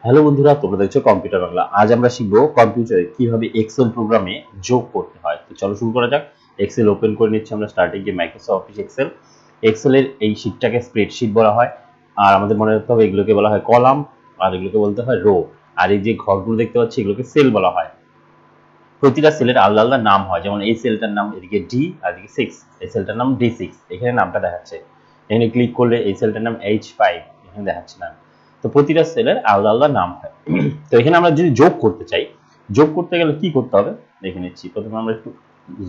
Hello বন্ধুরা, তোমরা দেখছো কম্পিউটার বাংলা। আজ আমরা শিখবো কম্পিউটারে কিভাবে এক্সেল প্রোগ্রামে যোগ করতে হয়। তো চলো শুরু করা যাক। এক্সেল ওপেন করে নিচ্ছি আমরা। স্টার্টিং যে মাইক্রোসফট অফিস এক্সেল, এক্সেলের এই শীটটাকে স্প্রেডশিট বলা হয়। আর আমাদের মনে রাখতে হবে এগুলোকে বলা হয় কলাম, আর এগুলোকে বলতে হয় রো। আর এই যে ঘরগুলো দেখতে পাচ্ছি এগুলোকে সেল বলা হয়। প্রতিটা সেলের আলাদা আলাদা নাম হয়, যেমন এই সেলটার নাম এদিকে ডি আর এদিকে 6, এই সেলটার নাম D6, এখানে নামটা দেখাচ্ছে। এখানে ক্লিক করলে এই সেলটার নাম H5, এখানে দেখাচ্ছে না। তো প্রতিটা সেলের আলাদা আলাদা নাম হয়। তো এখানে আমরা যদি যোগ করতে চাই, যোগ করতে গেলে কি করতে হবে দেখে নিচ্ছি। প্রথমে আমরা একটু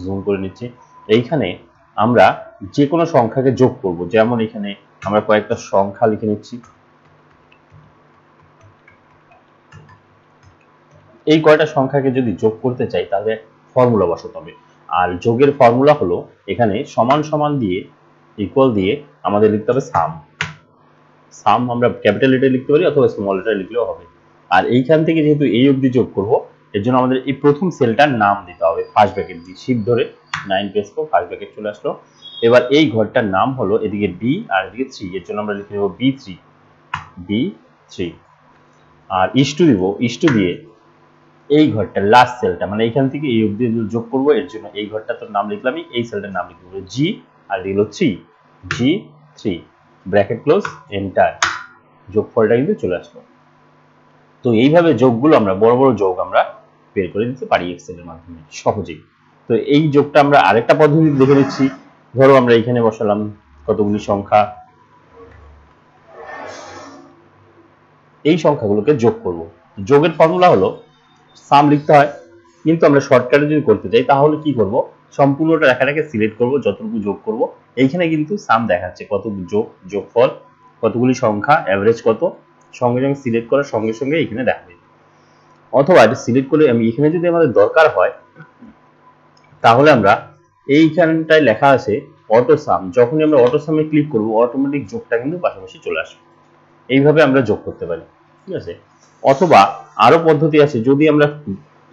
জুম করে নিচ্ছি। এইখানে আমরা যে কোনো সংখ্যাকে যোগ করব, যেমন এখানে আমরা কয়েকটা সংখ্যা লিখে নিচ্ছি। এই কয়টা সংখ্যাকে যদি যোগ করতে চাই তাহলে ফর্মুলা বসাতে হবে। আর যোগের ফর্মুলা হলো এখানে সমান সমান দিয়ে ইকুয়াল দিয়ে আমাদের লিখতে হবে সাম। সাম আমরা ক্যাপিটাল লেটারে লিখতে পারি অথবা স্মল লেটারে লিখলেও হবে। আর এইখান থেকে যেহেতু এই অবধি যোগ করব, এর জন্য আমাদের এই প্রথম সেলটার নাম দিতে হবে ফার্স্ট ব্র্যাকেট দিয়ে। শিফট ধরে 9 প্রেস করব, ফার্স্ট ব্র্যাকেট চলে আসলো। এবার এই ঘরটার নাম হলো এদিকে বি আর এদিকে 3, এর জন্য আমরা লিখে নেব B3। আর ইস্টু দিব, ইস্টু দিয়ে এই ঘরটা লাস্ট সেলটা মানে এখান থেকে এই অবধি যোগ করব, এর জন্য এই ঘরটা তোর নাম লিখলাম, এই সেলটার নাম লিখব জি আর এগুলো 3G3, ব্র্যাকেট ক্লোজ, এন্টার। যোগফলটা কিন্তু চলে আসলো। তো এইভাবে যোগগুলো আমরা বড় বড় যোগ আমরা বের করে দিতে পারি এক্সেলের মাধ্যমে সহজেই। তো এই যোগটা আমরা আরেকটা পদ্ধতি দেখে নিচ্ছি। ধরো আমরা এখানে বসালাম কতগুলি সংখ্যা, এই সংখ্যাগুলোকে যোগ করব। যোগের ফর্মুলা হলো সাম লিখতে হয়, কিন্তু আমরা শর্টকাটে যদি করতে চাই তাহলে কি করব, সম্পূর্ণটা রেখাটাকে সিলেক্ট করব, যতটুকু যোগ করব এইখানে কিন্তু সাম দেখাচ্ছে, কত যোগফল, কতগুলি সংখ্যা, এভারেজ কত, সঙ্গে সঙ্গে সিলেক্ট করার সঙ্গে সঙ্গে এখানে দেখাবে। অথবা এটা সিলেক্ট করে আমি এখানে যদি আমাদের দরকার হয় তাহলে আমরা এইখানটায় লেখা আছে অটো সাম, যখনই আমরা অটো সামে ক্লিক করব অটোমেটিক যোগটা কিন্তু পাশাপাশি চলে আসবে। এইভাবে আমরা যোগ করতে পারি, ঠিক আছে। অথবা আরো পদ্ধতি আছে, যদি আমরা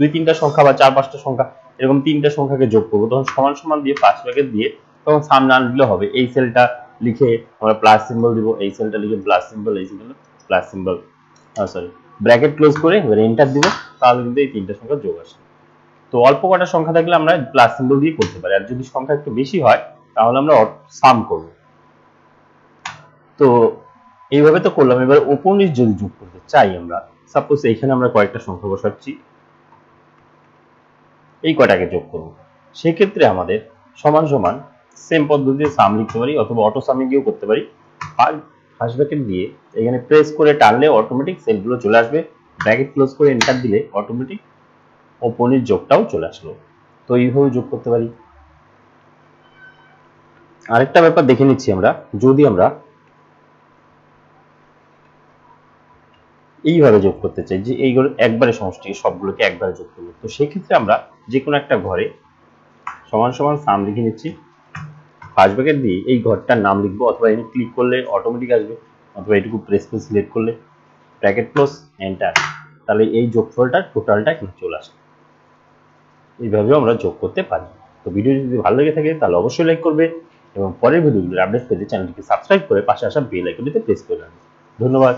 2-3টা সংখ্যা বা 4-5টা সংখ্যা এরকম 3টা সংখ্যাকে যোগ করবো, তখন সমান সমান দিয়ে ফার্স্ট ব্র্যাকেট দিয়ে তখন সাম না দিলে হবে। এই সেলটা লিখে আমরা প্লাস সিম্বল দিব, এই সেলটা লিখে প্লাস সিম্বল, এই সেলটা plus symbol, sorry bracket close করে এবার এন্টার দিব, তাহলে কিন্তু এই 3টা সংখ্যা যোগ আসে। তো অল্প কটা সংখ্যা থাকলে আমরা প্লাস সিম্বল দিয়ে করতে পারি, আর যদি সংখ্যা একটু বেশি হয় তাহলে আমরা সাম করব। তো এইভাবে তো করলাম। এবার উপর নিচ যদি যোগ করতে চাই আমরা, সাপোজ এখানে আমরা কয়েকটা সংখ্যা বসাচ্ছি, এই কয়টাকে যোগ করব, সেক্ষেত্রে আমাদের সমান সমান সেম পদ্ধতিতে সাম লিখতে পারি অথবা অটো সামে গিয়েও করতে পারি। ফার্স্ট ব্র্যাকেট দিয়ে এখানে প্রেস করে টানলে অটোমেটিক সেলগুলো চলে আসবে, ব্র্যাকেট ক্লোজ করে এন্টার দিলে অটোমেটিক উপর নিচ যোগটাও চলে আসলো। তো এইভাবে যোগ করতে পারি। আরেকটা ব্যাপার দেখে নিচ্ছি আমরা, যদি আমরা এইভাবে যোগ করতে চাই যে এইগুলো একবারে সমষ্টি সবগুলোকে একবারে যোগ করবো, তো সেক্ষেত্রে আমরা যে কোনো একটা ঘরে সমান সমান সাম লিখে নিচ্ছি, ফার্স্ট ব্র্যাকেট দিয়ে এই ঘরটার নাম লিখবো, অথবা এখানে ক্লিক করলে অটোমেটিক আসবে, অথবা এটুকু প্রেস করে সিলেক্ট করলে ব্র্যাকেট ক্লোজ এন্টার, তাহলে এই যোগফলটা টোটালটা এখানে চলে আসে। এইভাবেও আমরা যোগ করতে পারি। তো ভিডিও যদি ভালো লেগে থাকে তাহলে অবশ্যই লাইক করবে এবং পরের ভিডিওগুলোর আপডেট পেতে চ্যানেলটিকে সাবস্ক্রাইব করে পাশে আসা বেল আইকনটিতে প্রেস করে রাখবে। ধন্যবাদ।